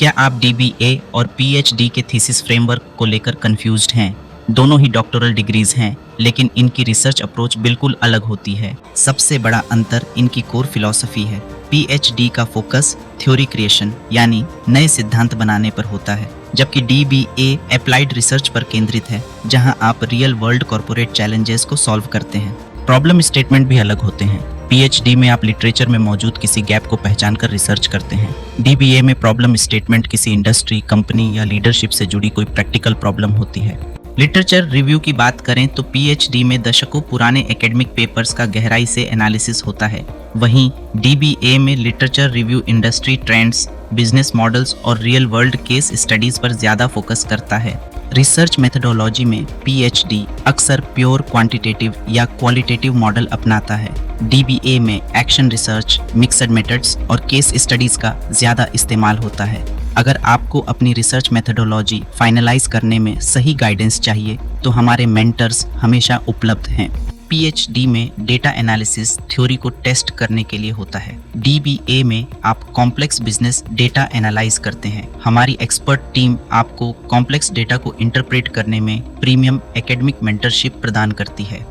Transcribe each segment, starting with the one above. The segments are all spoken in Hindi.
क्या आप DBA और PhD के थीसिस फ्रेमवर्क को लेकर कंफ्यूज्ड हैं? दोनों ही डॉक्टोरल डिग्रीज हैं, लेकिन इनकी रिसर्च अप्रोच बिल्कुल अलग होती है। सबसे बड़ा अंतर इनकी कोर फिलॉसफी है। PhD का फोकस थ्योरी क्रिएशन यानी नए सिद्धांत बनाने पर होता है, जबकि DBA अप्लाइड रिसर्च पर केंद्रित है, जहां आप रियल वर्ल्ड कॉर्पोरेट चैलेंजेस को सॉल्व करते हैं। प्रॉब्लम स्टेटमेंट भी अलग होते हैं। PhD में आप लिटरेचर में मौजूद किसी गैप को पहचान कर रिसर्च करते हैं। DBA में प्रॉब्लम स्टेटमेंट किसी इंडस्ट्री, कंपनी या लीडरशिप से जुड़ी कोई प्रैक्टिकल प्रॉब्लम होती है। लिटरेचर रिव्यू की बात करें तो PhD में दशकों पुराने एकेडमिक पेपर्स का गहराई से एनालिसिस होता है। वहीं DBA में literature review industry trends, business models और रियल वर्ल्ड केस स्टडीज पर ज़्यादा फोकस करता है। रिसर्च मेथडोलॉजी में PhD अक्सर प्योर क्वांटिटेटिव या क्वालिटेटिव मॉडल अपनाता है। DBA में एक्शन रिसर्च, मिक्सड मेथड्स और केस स्टडीज का ज़्यादा इस्तेमाल होता है। अगर आपको अपनी रिसर्च मेथडोलॉजी फाइनलाइज करने में सही गाइडेंस चाहिए तो हमारे मेंटर्स हमेशा उपलब्ध हैं। PhD में डेटा एनालिसिस थ्योरी को टेस्ट करने के लिए होता है। DBA में आप कॉम्प्लेक्स बिजनेस डेटा एनालाइज करते हैं। हमारी एक्सपर्ट टीम आपको कॉम्प्लेक्स डेटा को इंटरप्रेट करने में प्रीमियम एकेडमिक मेंटरशिप प्रदान करती है।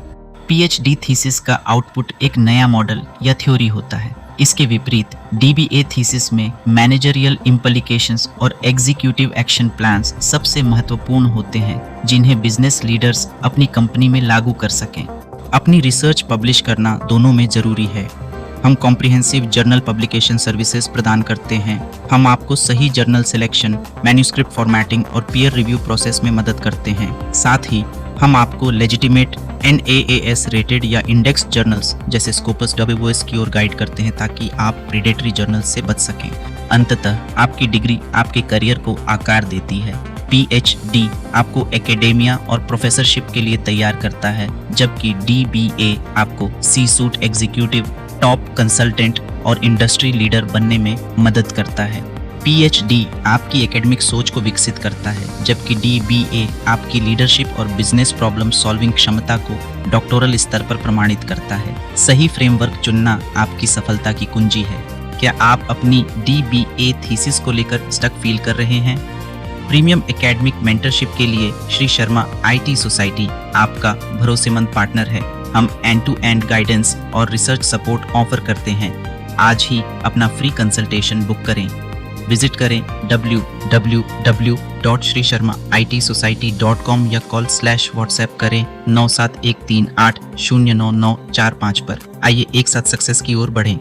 PhD थीसिस का आउटपुट एक नया मॉडल या थ्योरी होता है। इसके विपरीत DBA थीसिस में मैनेजरियल इम्प्लीकेशंस और एग्जीक्यूटिव एक्शन प्लान्स सबसे महत्वपूर्ण होते हैं, जिन्हें बिजनेस लीडर्स अपनी कंपनी में लागू कर सकें। अपनी रिसर्च पब्लिश करना दोनों में ज़रूरी है। हम कॉम्प्रिहेंसिव जर्नल पब्लिकेशन सर्विसेज प्रदान करते हैं। हम आपको सही जर्नल सिलेक्शन, मैन्यूस्क्रिप्ट फॉर्मेटिंग और पीयर रिव्यू प्रोसेस में मदद करते हैं। साथ ही हम आपको लेजिटिमेट NAAS रेटेड या इंडेक्स जर्नल्स जैसे स्कोपस WS की ओर गाइड करते हैं, ताकि आप प्रीडेटरी जर्नल से बच सकें। अंततः आपकी डिग्री आपके करियर को आकार देती है। PhD आपको एकेडेमिया और प्रोफेसरशिप के लिए तैयार करता है, जबकि DBA आपको C-सूट एग्जीक्यूटिव, टॉप कंसल्टेंट और इंडस्ट्री लीडर बनने में मदद करता है। PhD आपकी एकेडमिक सोच को विकसित करता है, जबकि DBA आपकी लीडरशिप और बिजनेस प्रॉब्लम सॉल्विंग क्षमता को डॉक्टोरल स्तर पर प्रमाणित करता है। सही फ्रेमवर्क चुनना आपकी सफलता की कुंजी है। क्या आप अपनी DBA थीसिस को लेकर स्टक फील कर रहे हैं? प्रीमियम एकेडमिक मेंटरशिप के लिए श्री शर्मा IT सोसाइटी आपका भरोसेमंद पार्टनर है। हम एंड टू एंड गाइडेंस और रिसर्च सपोर्ट ऑफर करते हैं। आज ही अपना फ्री कंसल्टेशन बुक करें। विजिट करें www.shrisharmaitsociety.com या कॉल/WhatsApp करें 9713809945 पर। आइए एक साथ सक्सेस की ओर बढ़ें।